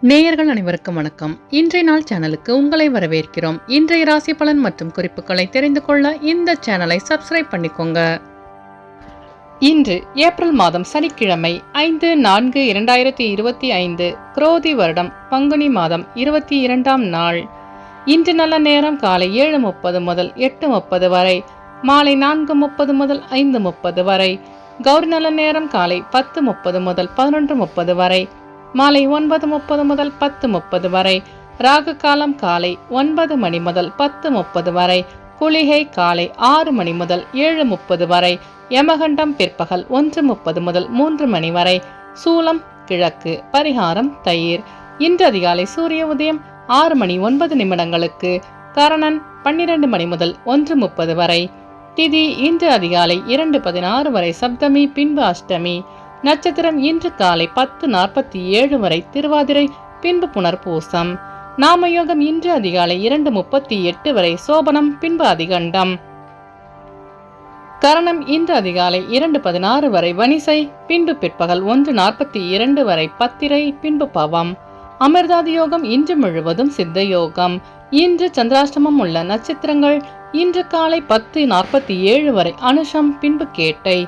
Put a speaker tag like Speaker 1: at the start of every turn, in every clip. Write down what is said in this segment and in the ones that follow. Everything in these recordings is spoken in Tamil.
Speaker 1: நேயர்கள் அனைவருக்கும் வணக்கம். இன்றைய நாள் சேனலுக்கு உங்களை வரவேற்கிறோம். இன்றைய ராசி பலன் மற்றும் குறிப்புகளை தெரிந்து கொள்ள இந்த சேனலை சப்ஸ்கிரைப் பண்ணிக்கோங்க. இன்று ஏப்ரல் மாதம் சனிக்கிழமை 5/4/2025 குரோதி வருடம் பங்குனி மாதம் 22ஆம் நாள். இன்று நல்ல நேரம் காலை 7:30 முதல் 8:30 வரை, மாலை 4:30 முதல் 5:30 வரை. கௌரி நல்ல நேரம் காலை 10:30 முதல் 11:30 வரை, மாலை 9:30 முதல் 10:30 வரை. ராகு காலம் காலை 9 மணி முதல் 10:30 வரை. குளிகை காலை 6 மணி முதல் 7:30 வரை. யமகண்டம் பிற்பகல் 1:30 முதல் 3 மணி வரை. சூலம் கிழக்கு. பரிகாரம் தயிர். இன்று அதிகாலை சூரிய உதயம் 6 மணி 9 நிமிடங்களுக்கு. கரணன் 12 மணி முதல் 1:30 வரை. திதி இன்று அதிகாலை 2:16 வரை சப்தமி, பின்பு அஷ்டமி. நட்சத்திரம் இன்று காலை 10:47 வரை திருவாதிரை, பின்பு புனர்பூசம். நாமயோகம் இன்று அதிகாலை 2:38 வரை சோபனம், பின்பு அதிகண்டம். கரணம் இன்று அதிகாலை 2:16 வரை வனிசை, பின்பு பிற்பகல் 1:42 வரை பத்திரை, பின்பு பவம். அமிர்தாதி யோகம் இன்று முழுவதும் சித்த யோகம். இன்று சந்திராஷ்டமம் உள்ள நட்சத்திரங்கள் இன்று காலை 10:47 வரை அனுஷம், பின்பு கேட்டை.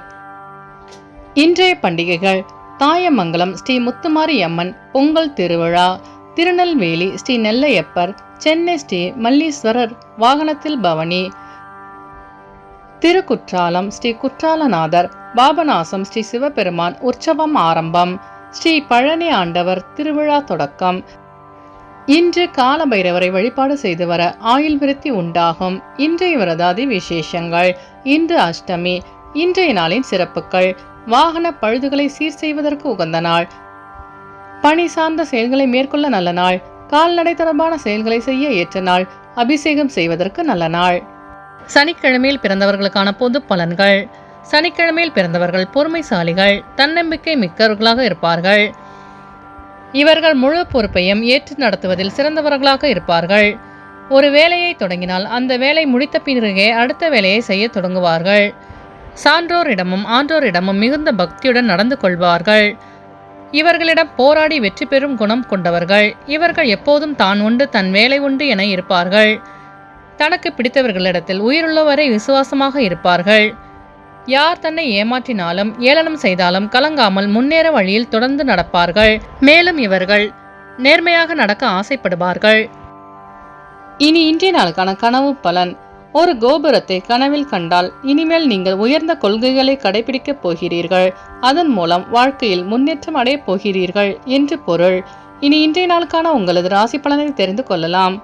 Speaker 1: இன்றைய பண்டிகைகள்: தாயமங்கலம் ஸ்ரீ முத்துமாரி அம்மன் பொங்கல் திருவிழா, திருநெல்வேலி ஸ்ரீ நெல்லையப்பர், சென்னை ஸ்ரீ மல்லீஸ்வரர் வாகனத்தில் பவனி, திருக்குற்றாலம் ஸ்ரீ குற்றாலநாதர், பாபநாசம் ஸ்ரீ சிவபெருமான் உற்சவம் ஆரம்பம், ஸ்ரீ பழனி ஆண்டவர் திருவிழா தொடக்கம். இன்று கால பைரவரை வழிபாடு செய்து வர ஆயுள் விருத்தி உண்டாகும். இன்றைய விரதாதி விசேஷங்கள்: இன்று அஷ்டமி. இன்றைய நாளின் சிறப்புகள்: வாகன பழுதுகளை சீர் செய்வதற்கு உகந்த நாள், பணி சார்ந்த செயல்களை மேற்கொள்ள நல்ல நாள், கால்நடை தொடர்பான செயல்களை செய்ய ஏற்ற நாள், அபிஷேகம் செய்வதற்கு நல்ல நாள். சனிக்கிழமையில் பிறந்தவர்களுக்கான பொது பலன்கள்: சனிக்கிழமையில் பிறந்தவர்கள் பொறுமைசாலிகள், தன்னம்பிக்கை மிக்கவர்களாக இருப்பார்கள். இவர்கள் முழு பொறுப்பையும் ஏற்று நடத்துவதில் சிறந்தவர்களாக இருப்பார்கள். ஒரு வேலையை தொடங்கினால் அந்த வேலை முடித்த பிறகே அடுத்த வேலையை செய்ய தொடங்குவார்கள். சான்றோரிடமும் ஆன்றோரிடமும் மிகுந்த பக்தியுடன் நடந்து கொள்வார்கள். இவர்களிடம் போராடி வெற்றி பெறும் குணம் கொண்டவர்கள். இவர்கள் எப்போதும் தான் உண்டு தன் வேலை உண்டு என இருப்பார்கள். தனக்கு பிடித்தவர்களிடத்தில் உயிருள்ளவரை விசுவாசமாக இருப்பார்கள். யார் தன்னை ஏமாற்றினாலும் ஏளனம் செய்தாலும் கலங்காமல் முன்னேற வழியில் தொடர்ந்து நடப்பார்கள். மேலும் இவர்கள் நேர்மையாக நடக்க ஆசைப்படுவார்கள். இனி இன்றைய நாளுக்கான கனவு பலன்: ஒரு கோபுரத்தை கனவில் கண்டால் இனிமேல் நீங்கள் உயர்ந்த கொள்கைகளை கடைபிடிக்கப் போகிறீர்கள். அதன் மூலம் வாழ்க்கையில் முன்னேற்றம் அடையப் போகிறீர்கள் என்று பொருள். இனி இன்றைய நாளுக்கான உங்களது ராசி பலனை தெரிந்து கொள்ளலாம்.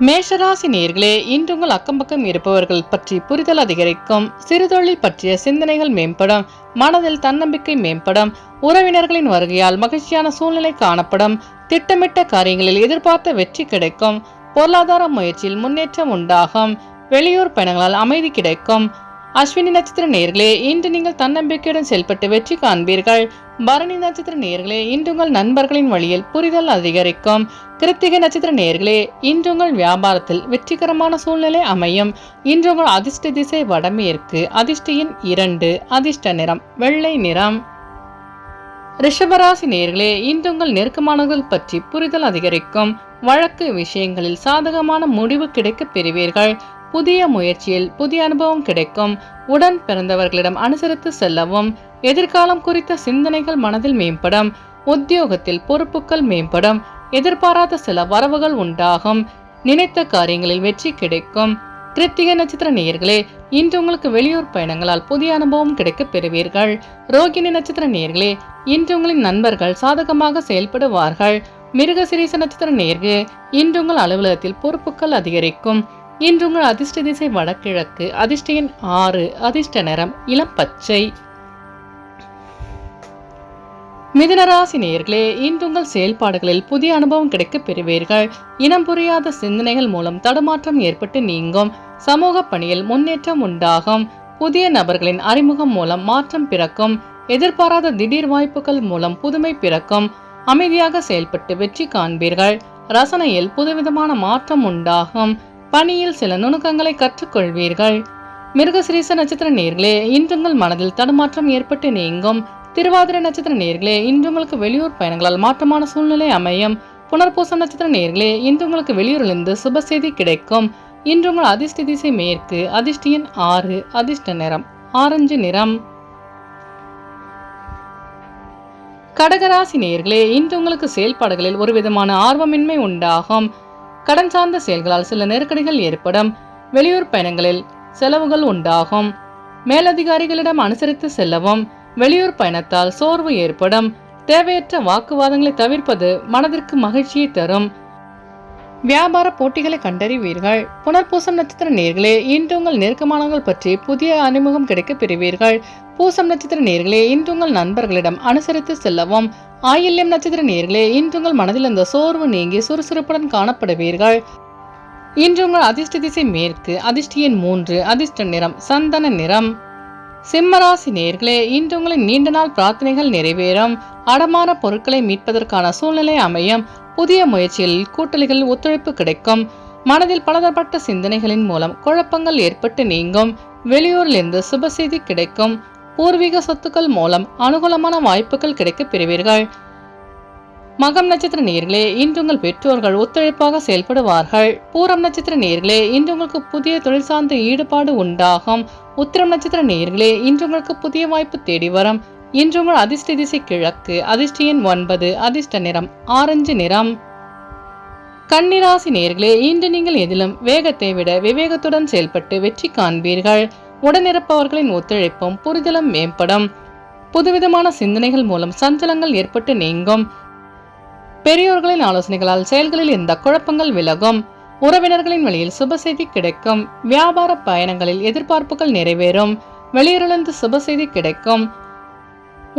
Speaker 1: மேஷராசி நேயர்களே, இன்று உங்கள் அக்கம்பக்கம் இருப்பவர்கள் பற்றி புரிதல் அதிகரிக்கும். சிறுதொழில் பற்றிய சிந்தனைகள் மேம்படும். மனதில் தன்னம்பிக்கை மேம்படும். உறவினர்களின் வருகையால் மகிழ்ச்சியான சூழ்நிலை காணப்படும். திட்டமிட்ட காரியங்களில் எதிர்பார்த்த வெற்றி கிடைக்கும். பொருளாதார முயற்சியில் முன்னேற்றம் உண்டாகும். வெளியூர் பயணங்களால் அமைதி கிடைக்கும். அஸ்வினி நட்சத்திர நேயர்களே, இன்று நீங்கள் தன்னம்பிக்கையுடன் செயல்பட்டு வெற்றி காண்பீர்கள். பரணி நட்சத்திர நேயர்களே, இன்று உங்கள் நண்பர்களின் வழியில் புரிதல் அதிகரிக்கும். கிருத்திகை நட்சத்திர நேயர்களே, இன்று உங்கள் வியாபாரத்தில் வெற்றிகரமான சூழ்நிலை அமையும். இன்று உங்கள் அதிர்ஷ்ட திசை வடமேற்கு. அதிர்ஷ்ட எண் 2. அதிர்ஷ்ட நிறம் வெள்ளை நிறம். ரிஷபராசி நேயர்களே, இன்று உங்கள் நெருக்கமானவர்கள் பற்றி புரிதல் அதிகரிக்கும். வழக்கு விஷயங்களில் சாதகமான முடிவு கிடைக்க பெறுவீர்கள். புதிய முயற்சியில் புதிய அனுபவம் கிடைக்கும். உடன் பிறந்தவர்களிடம் அனுசரித்து செல்லவும். எதிர்காலம் குறித்த சிந்தனைகள் மனதில் மேம்படும். உத்தியோகத்தில் பொறுப்புகள் மேம்படும். எதிர்பாராத சில வரவுகள் உண்டாகும். நினைத்த காரியங்களில் வெற்றி கிடைக்கும். கிருத்திகை நட்சத்திர நேயர்களே, இன்று உங்களுக்கு வெளியூர் பயணங்களால் புதிய அனுபவம் கிடைக்க பெறுவீர்கள். ரோகிணி நட்சத்திர நேயர்களே, இன்று உங்களின் நண்பர்கள் சாதகமாக செயல்படுவார்கள். மிருகசிரீச நட்சத்திர நேயர்களே, இன்று உங்கள் அலுவலகத்தில் பொறுப்புகள் அதிகரிக்கும். இன்று உங்கள் அதிர்ஷ்ட திசை வடகிழக்கு. அதிர்ஷ்ட எண் 6. அதிர்ஷ்ட நிறம் இளம் பச்சை. மிதுனராசி நேயர்களே, இன்று உங்கள் செயல்பாடுகளில் புதிய அனுபவம் கிடைக்க பெறுவீர்கள். இனம் புரியாத சிந்தனைகள் மூலம் தடுமாற்றம் ஏற்பட்டு நீங்கும். சமூக பணியில் முன்னேற்றம் உண்டாகும். புதிய நபர்களின் அறிமுகம் மூலம் மாற்றம் பிறக்கும். எதிர்பாராத திடீர் வாய்ப்புகள் மூலம் புதுமை பிறக்கும். அமைதியாக செயல்பட்டு வெற்றி காண்பீர்கள். ரசனையில் புதுவிதமான மாற்றம் உண்டாகும். பணியில் சில நுணுக்கங்களை கற்றுக்கொள்வீர்கள். மிருகசிரீச நட்சத்திர நேயர்களே, இன்று உங்கள் மனதில் தடுமாற்றம் ஏற்பட்டு நீங்கும். திருவாதிரை நட்சத்திர நேயர்களே, இன்று உங்களுக்கு வெளியூர் பயணங்களால் மாற்றமான சூழ்நிலை அமையும். புனர்பூசம் நட்சத்திர நேயர்களே, இன்று உங்களுக்கு வெளியூரிலிருந்து சுப செய்தி கிடைக்கும். இன்று உங்கள் அதிர்ஷ்ட திசை மேற்கு, அதிர்ஷ்ட எண் 6, அதிர்ஷ்ட நிறம் ஆரஞ்சு நிறம். கடகராசி நேயர்களே, இன்று உங்களுக்கு செயல்பாடுகளில் ஒரு விதமான ஆர்வமின்மை உண்டாகும். கடன் சார்ந்த செயல்களால் சில நெருக்கடிகள் ஏற்படும். வெளியூர் பயணங்களில் செலவுகள் உண்டாகும். மேலதிகாரிகளிடம் அனுசரித்து செல்லவும். வெளியூர் பயணத்தால் சோர்வு ஏற்படும். தேவையற்ற வாக்குவாதங்களை தவிர்ப்பது மனதிற்கு மகிழ்ச்சியை தரும். வியாபார போட்டிகளை கண்டறிவீர்கள். புனர்பூசம் நட்சத்திர நேயர்களே, இன்று உங்கள் நெருக்கமானவர்கள் பற்றி புதிய அறிமுகம் கிடைக்க பெறுவீர்கள். பூசம் நட்சத்திர நேயர்களே, இன்று உங்கள் நண்பர்களிடம் அனுசரித்து செல்லவும். ஆயில்யம் நட்சத்திர நேயர்களே, இன்று உங்கள் மனதில் இந்த சோர்வு நீங்கி சுறுசுறுப்புடன் காணப்படுவீர்கள். இன்று உங்கள் அதிர்ஷ்ட திசை மேற்கு, அதிர்ஷ்ட எண் 3, அதிர்ஷ்ட நிறம் சந்தன நிறம். சிம்மராசி நேயர்களே, இன்று உங்களின் நீண்ட நாள் பிரார்த்தனைகள் நிறைவேறும். அடமான பொருட்களை மீட்பதற்கான சூழ்நிலை அமையும். புதிய முயற்சிகளில் கூட்டாளிகளில் ஒத்துழைப்பு கிடைக்கும். மனதில் பலதரப்பட்ட சிந்தனைகளின் மூலம் குழப்பங்கள் ஏற்பட்டு நீங்கும். வெளியூரிலிருந்து சுப செய்தி கிடைக்கும். பூர்வீக சொத்துக்கள் மூலம் அனுகூலமான வாய்ப்புகள் கிடைக்க பெறுவீர்கள். மகம் நட்சத்திர நேயர்களே, இன்று உங்கள் பெற்றோர்கள் ஒத்துழைப்பாக செயல்படுவார்கள். பூரம் நட்சத்திர நேயர்களே, இன்று உங்களுக்கு புதிய தொழில் சார்ந்த ஈடுபாடு உண்டாகும். உத்திரம் நட்சத்திர நேயர்களே, இன்று உங்களுக்கு புதிய வாய்ப்பு தேடி வரும். இன்று உங்கள் அதிர்ஷ்ட திசை கிழக்கு, அதிர்ஷ்ட எண் 9, அதிர்ஷ்ட நிறம் ஆரஞ்சு நிறம். கன்னிராசி நேயர்களே, இன்று நீங்கள் எதிலும் வேகத்தை விட விவேகத்துடன் செயல்பட்டு வெற்றி காண்பீர்கள். உடனிருப்பவர்களின் ஒத்துழைப்பும் புரிதலும் மேம்படும். புதுவிதமான சிந்தனைகள் மூலம் சஞ்சலங்கள் ஏற்பட்டு நீங்கும். பெரியோர்களின் ஆலோசனைகளால் செயல்களில் இருந்த குழப்பங்கள் விலகும். உறவினர்களின் வழியில் சுப செய்தி கிடைக்கும். வியாபார பயணங்களில் எதிர்பார்ப்புகள் நிறைவேறும். வெளியூரிலிருந்து சுப செய்தி கிடைக்கும்.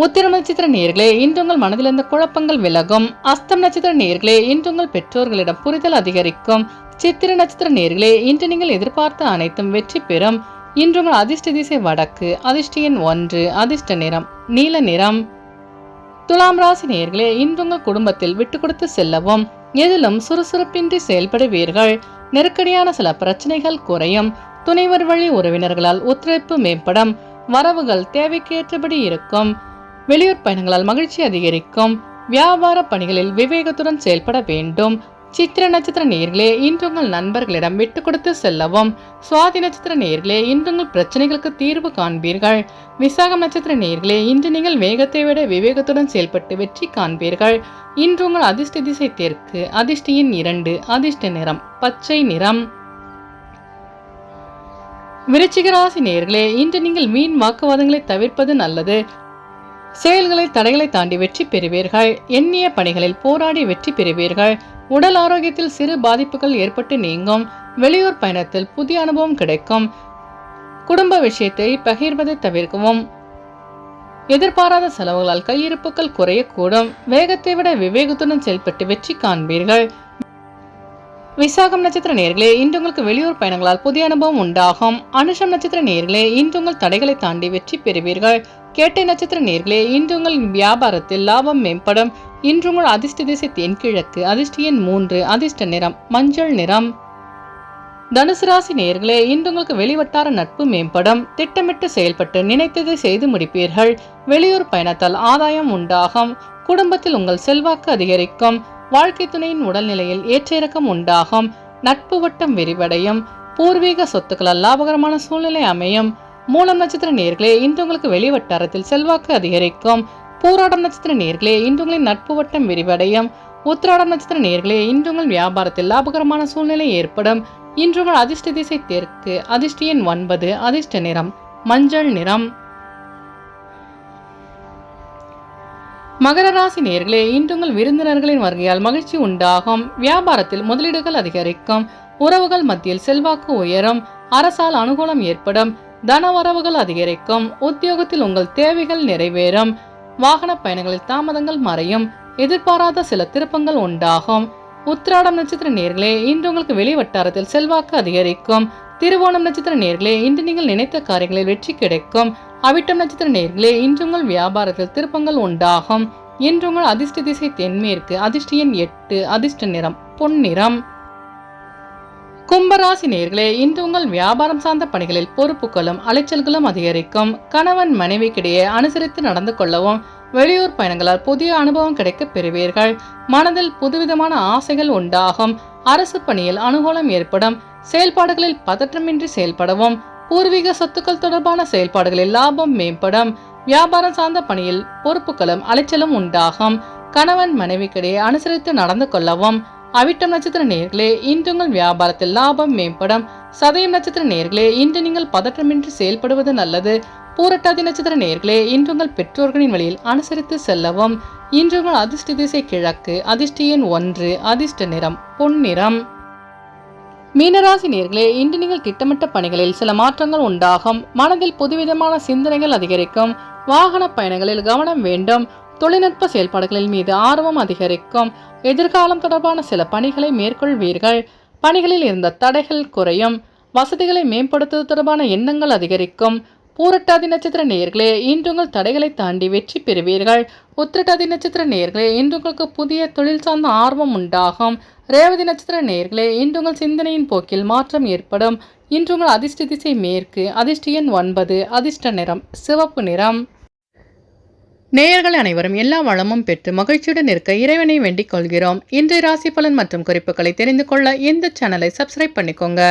Speaker 1: உத்திரம் நட்சத்திர நேயர்களே, இன்று உங்கள் மனதில் இருந்த குழப்பங்கள் விலகும். அஸ்தம் நட்சத்திர நேயர்களே, இன்று உங்கள் பெற்றோர்களிடம் புரிதல் அதிகரிக்கும். சித்திர நட்சத்திர நேயர்களே, இன்று நீங்கள் எதிர்பார்த்த அனைத்தும் வெற்றி பெறும். இன்று உங்கள் அதிர்ஷ்ட திசை வடக்கு, அதிர்ஷ்ட எண் 1, அதிர்ஷ்ட நிறம் நீல நிறம். துலாம் ராசி நேயர்களே, இன்று உங்கள் குடும்பத்தில் விட்டு கொடுத்து செல்லவும். எதிலும் சுறுசுறுப்பின்றி செயல்படுவீர்கள். நெருக்கடியான சில பிரச்சனைகள் குறையும். துணைவர் வழி உறவினர்களால் ஒத்துழைப்பு மேம்படும். வரவுகள் தேவைக்கேற்றபடி இருக்கும். வெளியூர் பயணங்களால் மகிழ்ச்சி அதிகரிக்கும். வியாபார பணிகளில் விவேகத்துடன் செயல்பட வேண்டும். சித்திர நட்சத்திர நேயர்களே, இன்று உங்கள் நண்பர்களிடம் விட்டு கொடுத்து செல்லவும். சுவாதி நட்சத்திர நேயர்களே, இன்று உங்கள் பிரச்சனைகளுக்கு தீர்வு காண்பீர்கள். விசாகம் நட்சத்திர நேயர்களே, இன்று நீங்கள் வேகத்தை விட விவேகத்துடன் செயல்பட்டு வெற்றி காண்பீர்கள். இன்று உங்கள் அதிர்ஷ்ட திசை தெற்கு, அதிர்ஷ்ட எண் 2, அதிர்ஷ்ட நிறம் பச்சை நிறம். விருச்சிக ராசி நேயர்களே, இன்று நீங்கள் வீண் வாக்குவாதங்களை தவிர்ப்பது நல்லது. செயல்களில் தடைகளை தாண்டி வெற்றி பெறுவீர்கள். எண்ணிய பணிகளில் போராடி வெற்றி பெறுவீர்கள். உடல் ஆரோக்கியத்தில் சிறு பாதிப்புகள் ஏற்பட்டு நீங்கும். வெளியூர் பயணத்தில் புதிய அனுபவம் கிடைக்கும். குடும்ப விஷயத்தை பகிர்வதை தவிர்க்கவும். எதிர்பாராத செலவுகளால் கையிருப்புகள் குறையக்கூடும். வேகத்தை விட விவேகத்துடன் செயல்பட்டு வெற்றி காண்பீர்கள். விசாகம் நட்சத்திர நேயர்களே, இன்று உங்களுக்கு வெளியூர் பயணங்களால் புதிய அனுபவம் உண்டாகும். அனுஷம் நட்சத்திர நேயர்களே, இன்று உங்கள் தடைகளை தாண்டி வெற்றி பெறுவீர்கள். கேட்டை நட்சத்திர நேயர்களே, இன்று உங்கள் வியாபாரத்தில் லாபம் மேம்படும். இன்று உங்கள் அதிர்ஷ்ட திசை தென்கிழக்கு, அதிர்ஷ்ட எண் 3, அதிர்ஷ்ட நிறம் மஞ்சள் நிறம். தனுசு ராசி நேயர்களே, இன்று உங்களுக்கு வெளிவட்டார நட்பு மேம்படும். திட்டமிட்டு செயல்பட்டு நினைத்ததை செய்து முடிப்பீர்கள். வெளியூர் பயணத்தால் ஆதாயம் உண்டாகும். குடும்பத்தில் உங்கள் செல்வாக்கு அதிகரிக்கும். வாழ்க்கை துணையின் உடல்நிலையில் ஏற்ற இறக்கம் உண்டாகும். நட்பு வட்டம் விரிவடையும். பூர்வீக சொத்துக்களால் லாபகரமான சூழ்நிலை அமையும். மூலம் நட்சத்திர நேயர்களே, இன்று உங்களுக்கு வெளிவட்டாரத்தில் செல்வாக்கு அதிகரிக்கும். பூராடம் நட்சத்திர நேயர்களே, இன்று உங்களின் நட்பு வட்டம் விரிவடையும். உத்திராடம் நட்சத்திர நேயர்களே, இன்று உங்கள் வியாபாரத்தில் லாபகரமான சூழ்நிலை ஏற்படும். இன்று உங்கள் அதிர்ஷ்ட திசை தெற்கு, அதிர்ஷ்ட எண் 9, அதிர்ஷ்ட நிறம் மஞ்சள் நிறம். மகர ராசி நேயர்களே, இன்று உங்கள் விருந்தினர்களின் வருகையால் மகிழ்ச்சி உண்டாகும். வியாபாரத்தில் முதலீடுகள் அதிகரிக்கும். உறவுகள் மத்தியில் செல்வாக்கு உயரும். அரசால் அனுகூலம் ஏற்படும். தனவரவுகள் அதிகரிக்கும். உத்தியோகத்தில் உங்கள் தேவைகள் நிறைவேறும். வாகன பயணங்களில் தாமதங்கள் மறையும். எதிர்பாராத சில திருப்பங்கள் உண்டாகும். உத்திராடம் நட்சத்திர நேயர்களே, இன்று உங்களுக்கு வெளி வட்டாரத்தில் செல்வாக்கு அதிகரிக்கும். திருவோணம் நட்சத்திர நேயர்களே, இன்று நீங்கள் நினைத்த காரியங்களில் வெற்றி கிடைக்கும். அவிட்டம் நட்சத்திர நேயர்களே, இன்று உங்கள் வியாபாரத்தில் திருப்பங்கள் உண்டாகும். இன்று உங்கள் அதிர்ஷ்ட திசை தென்மேற்கு, அதிர்ஷ்ட எண் 8, அதிர்ஷ்ட நிறம் பொன்னிறம். கும்பராசி நேயர்களே, இன்று உங்கள் வியாபாரம் சார்ந்த பணிகளில் பொறுப்புகளும் அலைச்சல்களும் அதிகரிக்கும். கணவன் மனைவிக்கிடையே அனுசரித்து நடந்து கொள்ளவும், வெளியூர் பயணங்களால் புதிய அனுபவம் கிடைக்க பெறுவீர்கள். மனதில் புதுவிதமான ஆசைகள் உண்டாகும். அரசு பணியில் அனுகூலம் ஏற்படும். செயல்பாடுகளில் பதற்றமின்றி செயல்படவும், பூர்வீக சொத்துக்கள் தொடர்பான செயல்பாடுகளில் லாபம் மேம்படும். வியாபாரம் சார்ந்த பணியில் பொறுப்புகளும் அலைச்சலும் உண்டாகும். கணவன் மனைவிக்கிடையே அனுசரித்து நடந்து கொள்ளவும். அவிட்டம் நட்சத்திர நேயர்களே, இன்று உங்கள் வியாபாரத்தில் லாபம் மேம்படும். சதயம் நட்சத்திர நேயர்களே, இன்று நீங்கள் பதற்றமின்றி செயல்படுவது நல்லது. பூரட்டாதி நட்சத்திர நேயர்களே, இன்று உங்கள் பெற்றோர்களின் வழியில் அனுசரித்து செல்லவும். இன்று உங்கள் அதிர்ஷ்ட திசை கிழக்கு. அதிர்ஷ்ட எண் 1. அதிர்ஷ்ட நிறம் பொன்னிறம். மீனராசி நேயர்களே, இன்று நீங்கள் திட்டமிட்ட பணிகளில் சில மாற்றங்கள் உண்டாகும். மனதில் புதுவிதமான சிந்தனைகள் அதிகரிக்கும். வாகன பயணங்களில் கவனம் வேண்டும். தொழில்நுட்ப செயல்பாடுகளில் மீது ஆர்வம் அதிகரிக்கும். எதிர்காலம் தொடர்பான சில பணிகளை மேற்கொள்வீர்கள். பணிகளில் இருந்த தடைகள் குறையும். வசதிகளை மேம்படுத்துவது தொடர்பான எண்ணங்கள் அதிகரிக்கும். பூரட்டாதி நட்சத்திர நேயர்களே, இன்று உங்கள் தடைகளை தாண்டி வெற்றி பெறுவீர்கள். உத்திரட்டாதி நட்சத்திர நேயர்களே, இன்று உங்களுக்கு புதிய தொழில் சார்ந்த ஆர்வம் உண்டாகும். ரேவதி நட்சத்திர நேயர்களே, இன்று உங்கள் சிந்தனையின் போக்கில் மாற்றம் ஏற்படும். இன்று உங்கள் அதிர்ஷ்ட திசை மேற்கு. அதிர்ஷ்ட எண் 9. அதிர்ஷ்ட நிறம் சிவப்பு நிறம். நேயர்கள் அனைவரும் எல்லா வளமும் பெற்று மகிழ்ச்சியுடன் இருக்க இறைவனை வேண்டிக் கொள்கிறோம். இன்றைய ராசி பலன் மற்றும் குறிப்புகளை தெரிந்து கொள்ள இந்த சேனலை சப்ஸ்கிரைப் பண்ணிக்கோங்க.